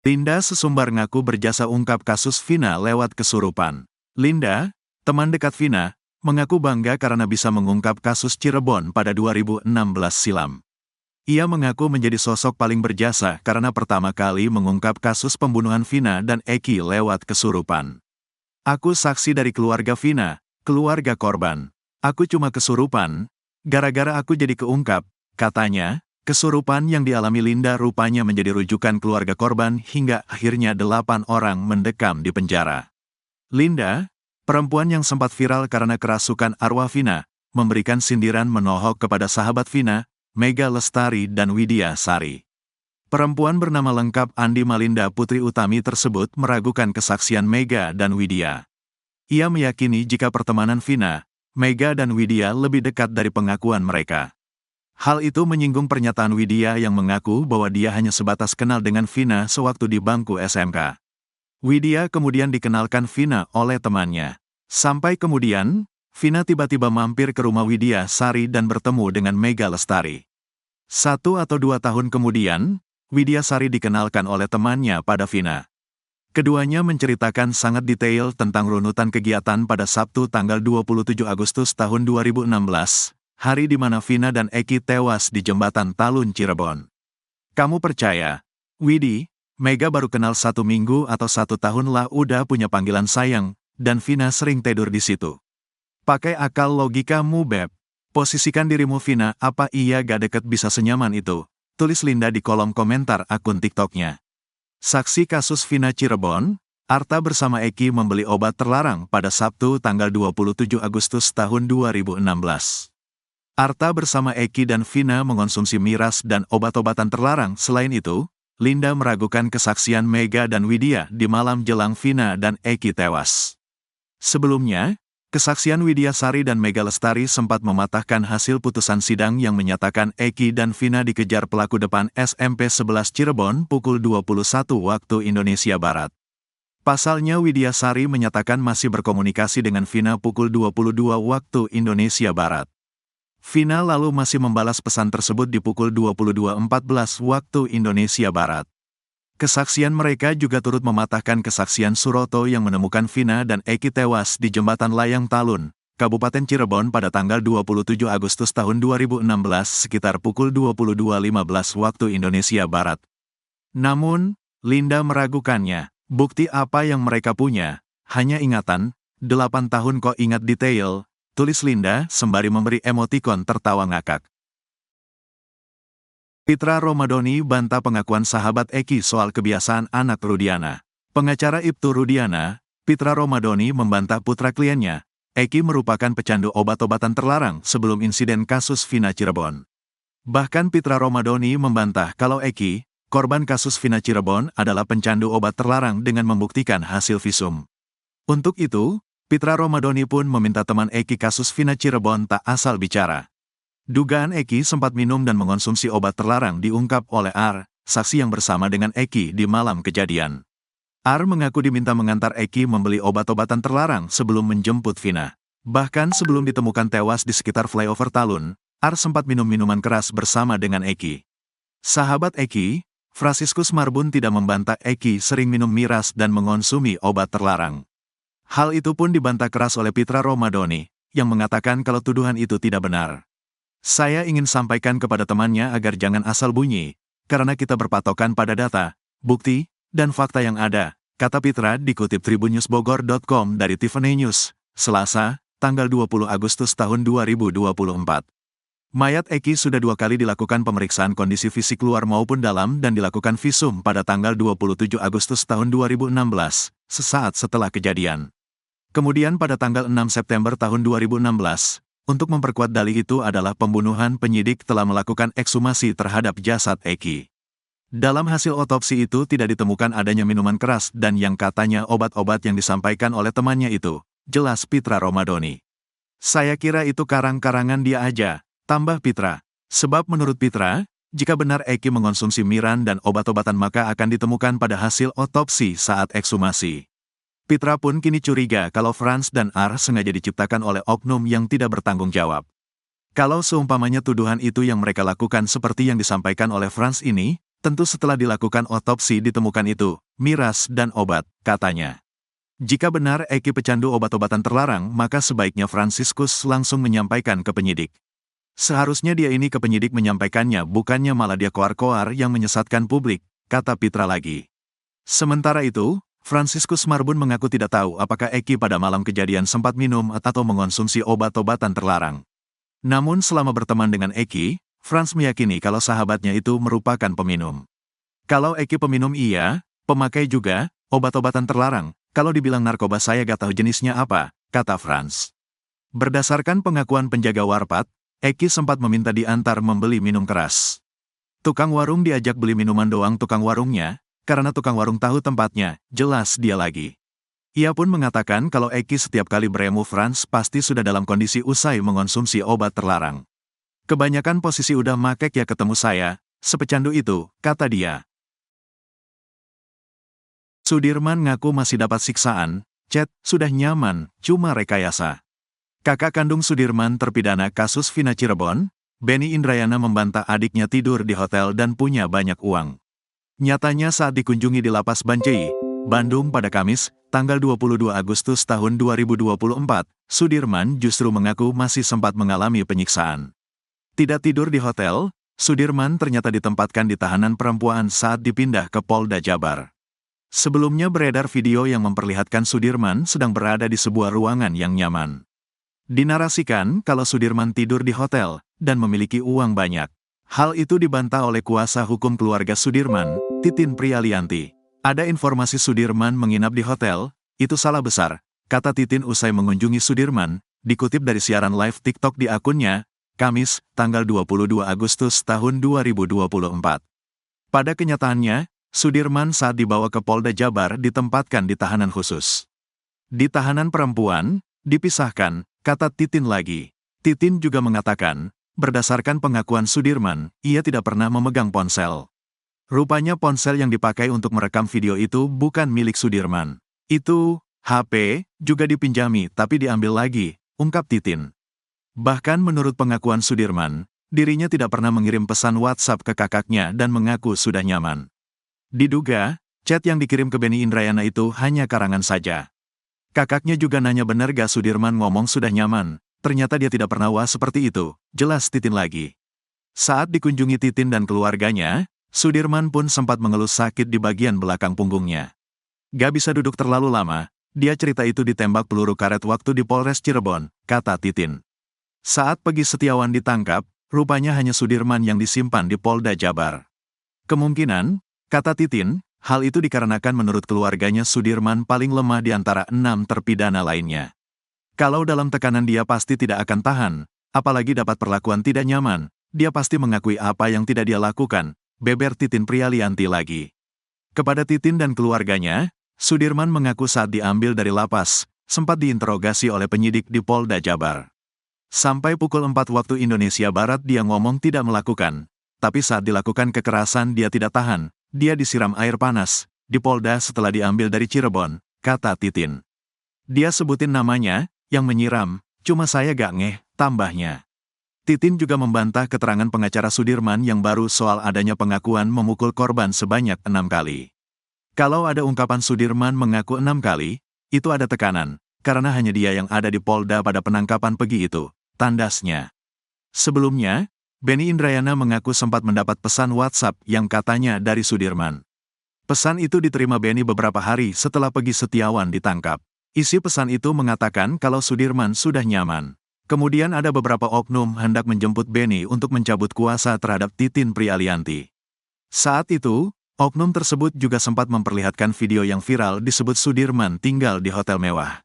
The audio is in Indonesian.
Linda sesumbar ngaku berjasa ungkap kasus Vina lewat kesurupan. Linda, teman dekat Vina, mengaku bangga karena bisa mengungkap kasus Cirebon pada 2016 silam. Ia mengaku menjadi sosok paling berjasa karena pertama kali mengungkap kasus pembunuhan Vina dan Eki lewat kesurupan. Aku saksi dari keluarga Vina, keluarga korban. Aku cuma kesurupan, gara-gara aku jadi keungkap, katanya. Kesurupan yang dialami Linda rupanya menjadi rujukan keluarga korban hingga akhirnya 8 orang mendekam di penjara. Linda, perempuan yang sempat viral karena kerasukan arwah Vina, memberikan sindiran menohok kepada sahabat Vina, Mega Lestari dan Widya Sari. Perempuan bernama lengkap Andi Malinda Putri Utami tersebut meragukan kesaksian Mega dan Widya. Ia meyakini jika pertemanan Vina, Mega dan Widya lebih dekat dari pengakuan mereka. Hal itu menyinggung pernyataan Widya yang mengaku bahwa dia hanya sebatas kenal dengan Vina sewaktu di bangku SMK. Widya kemudian dikenalkan Vina oleh temannya. Sampai kemudian, Vina tiba-tiba mampir ke rumah Widya Sari dan bertemu dengan Mega Lestari. 1 atau 2 tahun kemudian, Widya Sari dikenalkan oleh temannya pada Vina. Keduanya menceritakan sangat detail tentang runutan kegiatan pada Sabtu tanggal 27 Agustus tahun 2016. Hari di mana Vina dan Eki tewas di jembatan Talun Cirebon. Kamu percaya, Widi, Mega baru kenal 1 minggu atau 1 tahun lah udah punya panggilan sayang, dan Vina sering tidur di situ. Pakai akal logikamu beb. Posisikan dirimu Vina, apa iya gak deket bisa senyaman itu? Tulis Linda di kolom komentar akun TikToknya. Saksi kasus Vina Cirebon, Arta bersama Eki membeli obat terlarang pada Sabtu tanggal 27 Agustus tahun 2016. Arta bersama Eki dan Vina mengonsumsi miras dan obat-obatan terlarang. Selain itu, Linda meragukan kesaksian Mega dan Widya di malam jelang Vina dan Eki tewas. Sebelumnya, kesaksian Widya Sari dan Mega Lestari sempat mematahkan hasil putusan sidang yang menyatakan Eki dan Vina dikejar pelaku depan SMP 11 Cirebon pukul 21 waktu Indonesia Barat. Pasalnya Widya Sari menyatakan masih berkomunikasi dengan Vina pukul 22 waktu Indonesia Barat. Vina lalu masih membalas pesan tersebut di pukul 22.14 waktu Indonesia Barat. Kesaksian mereka juga turut mematahkan kesaksian Suroto yang menemukan Vina dan Eki tewas di Jembatan Layang Talun, Kabupaten Cirebon pada tanggal 27 Agustus tahun 2016 sekitar pukul 22.15 waktu Indonesia Barat. Namun, Linda meragukannya. Bukti apa yang mereka punya? Hanya ingatan, 8 tahun kok ingat detail, tulis Linda sembari memberi emotikon tertawa ngakak. Pitra Romadhoni bantah pengakuan sahabat Eki soal kebiasaan anak Rudiana. Pengacara Ibtu Rudiana, Pitra Romadhoni membantah putra kliennya, Eki merupakan pecandu obat-obatan terlarang sebelum insiden kasus Vina Cirebon. Bahkan Pitra Romadhoni membantah kalau Eki, korban kasus Vina Cirebon adalah pencandu obat terlarang dengan membuktikan hasil visum. Untuk itu, Pitra Romadhoni pun meminta teman Eki kasus Vina Cirebon tak asal bicara. Dugaan Eki sempat minum dan mengonsumsi obat terlarang diungkap oleh Ar, saksi yang bersama dengan Eki di malam kejadian. Ar mengaku diminta mengantar Eki membeli obat-obatan terlarang sebelum menjemput Vina. Bahkan sebelum ditemukan tewas di sekitar flyover Talun, Ar sempat minum minuman keras bersama dengan Eki. Sahabat Eki, Franciscus Marbun tidak membantah Eki sering minum miras dan mengonsumi obat terlarang. Hal itu pun dibantah keras oleh Pitra Romadhoni, yang mengatakan kalau tuduhan itu tidak benar. Saya ingin sampaikan kepada temannya agar jangan asal bunyi, karena kita berpatokan pada data, bukti, dan fakta yang ada, kata Pitra dikutip tribunnewsbogor.com dari Tiffany News, Selasa, tanggal 20 Agustus tahun 2024. Mayat Eki sudah 2 kali dilakukan pemeriksaan kondisi fisik luar maupun dalam dan dilakukan visum pada tanggal 27 Agustus tahun 2016, sesaat setelah kejadian. Kemudian pada tanggal 6 September tahun 2016, untuk memperkuat dalih itu adalah pembunuhan, penyidik telah melakukan ekshumasi terhadap jasad Eki. Dalam hasil otopsi itu tidak ditemukan adanya minuman keras dan yang katanya obat-obat yang disampaikan oleh temannya itu, jelas Pitra Romadhoni. Saya kira itu karang-karangan dia aja, tambah Pitra. Sebab menurut Pitra, jika benar Eki mengonsumsi miran dan obat-obatan maka akan ditemukan pada hasil otopsi saat ekshumasi. Pitra pun kini curiga kalau Franz dan Ar sengaja diciptakan oleh oknum yang tidak bertanggung jawab. Kalau seumpamanya tuduhan itu yang mereka lakukan seperti yang disampaikan oleh Franz ini, Tentu setelah dilakukan otopsi ditemukan itu, miras dan obat, katanya. Jika benar Eki pecandu obat-obatan terlarang, maka sebaiknya Franciscus langsung menyampaikan ke penyidik. Seharusnya dia ini ke penyidik menyampaikannya, bukannya malah dia koar-koar yang menyesatkan publik, kata Pitra lagi. Sementara itu, Franciscus Marbun mengaku tidak tahu apakah Eki pada malam kejadian sempat minum atau mengonsumsi obat-obatan terlarang. Namun selama berteman dengan Eki, Franz meyakini kalau sahabatnya itu merupakan peminum. Kalau Eki peminum iya, pemakai juga, obat-obatan terlarang, kalau dibilang narkoba saya gak tahu jenisnya apa, kata Franz. Berdasarkan pengakuan penjaga warpat, Eki sempat meminta diantar membeli minum keras. Tukang warung diajak beli minuman doang tukang warungnya, karena tukang warung tahu tempatnya, jelas dia lagi. Ia pun mengatakan kalau Eki setiap kali beremu Franz pasti sudah dalam kondisi usai mengonsumsi obat terlarang. Kebanyakan posisi udah makek ya ketemu saya, sepecandu itu, kata dia. Sudirman ngaku masih dapat siksaan, chat, sudah nyaman, cuma rekayasa. Kakak kandung Sudirman terpidana kasus Vina Cirebon, Benny Indrayana membantah adiknya tidur di hotel dan punya banyak uang. Nyatanya saat dikunjungi di Lapas Bancai, Bandung pada Kamis, tanggal 22 Agustus tahun 2024, Sudirman justru mengaku masih sempat mengalami penyiksaan. Tidak tidur di hotel, Sudirman ternyata ditempatkan di tahanan perempuan saat dipindah ke Polda Jabar. Sebelumnya beredar video yang memperlihatkan Sudirman sedang berada di sebuah ruangan yang nyaman. Dinarasikan kalau Sudirman tidur di hotel dan memiliki uang banyak. Hal itu dibantah oleh kuasa hukum keluarga Sudirman, Titin Prialianti. Ada informasi Sudirman menginap di hotel, itu salah besar, kata Titin usai mengunjungi Sudirman, dikutip dari siaran live TikTok di akunnya, Kamis, tanggal 22 Agustus tahun 2024. Pada kenyataannya, Sudirman saat dibawa ke Polda Jabar ditempatkan di tahanan khusus. Di tahanan perempuan, dipisahkan, kata Titin lagi. Titin juga mengatakan, berdasarkan pengakuan Sudirman, ia tidak pernah memegang ponsel. Rupanya ponsel yang dipakai untuk merekam video itu bukan milik Sudirman. Itu, HP, juga dipinjami tapi diambil lagi, ungkap Titin. Bahkan menurut pengakuan Sudirman, dirinya tidak pernah mengirim pesan WhatsApp ke kakaknya dan mengaku sudah nyaman. Diduga, chat yang dikirim ke Benny Indrayana itu hanya karangan saja. Kakaknya juga nanya benar gak Sudirman ngomong sudah nyaman, ternyata dia tidak pernah wah seperti itu, jelas Titin lagi. Saat dikunjungi Titin dan keluarganya, Sudirman pun sempat mengeluh sakit di bagian belakang punggungnya. Gak bisa duduk terlalu lama, dia cerita itu ditembak peluru karet waktu di Polres Cirebon, kata Titin. Saat Pegi Setiawan ditangkap, rupanya hanya Sudirman yang disimpan di Polda Jabar. Kemungkinan, kata Titin, hal itu dikarenakan menurut keluarganya Sudirman paling lemah di antara 6 terpidana lainnya. Kalau dalam tekanan dia pasti tidak akan tahan, apalagi dapat perlakuan tidak nyaman, dia pasti mengakui apa yang tidak dia lakukan, beber Titin Prialianti lagi. Kepada Titin dan keluarganya, Sudirman mengaku saat diambil dari lapas, sempat diinterogasi oleh penyidik di Polda Jabar. Sampai pukul 4 waktu Indonesia Barat dia ngomong tidak melakukan, tapi saat dilakukan kekerasan dia tidak tahan. Dia disiram air panas, di Polda setelah diambil dari Cirebon, kata Titin. Dia sebutin namanya, yang menyiram, cuma saya gak ngeh, tambahnya. Titin juga membantah keterangan pengacara Sudirman yang baru soal adanya pengakuan memukul korban sebanyak 6 kali. Kalau ada ungkapan Sudirman mengaku 6 kali, itu ada tekanan, karena hanya dia yang ada di Polda pada penangkapan Pegi itu, tandasnya. Sebelumnya, Benny Indrayana mengaku sempat mendapat pesan WhatsApp yang katanya dari Sudirman. Pesan itu diterima Benny beberapa hari setelah Pegi Setiawan ditangkap. Isi pesan itu mengatakan kalau Sudirman sudah nyaman. Kemudian ada beberapa oknum hendak menjemput Benny untuk mencabut kuasa terhadap Titin Prialianti. Saat itu, oknum tersebut juga sempat memperlihatkan video yang viral disebut Sudirman tinggal di hotel mewah.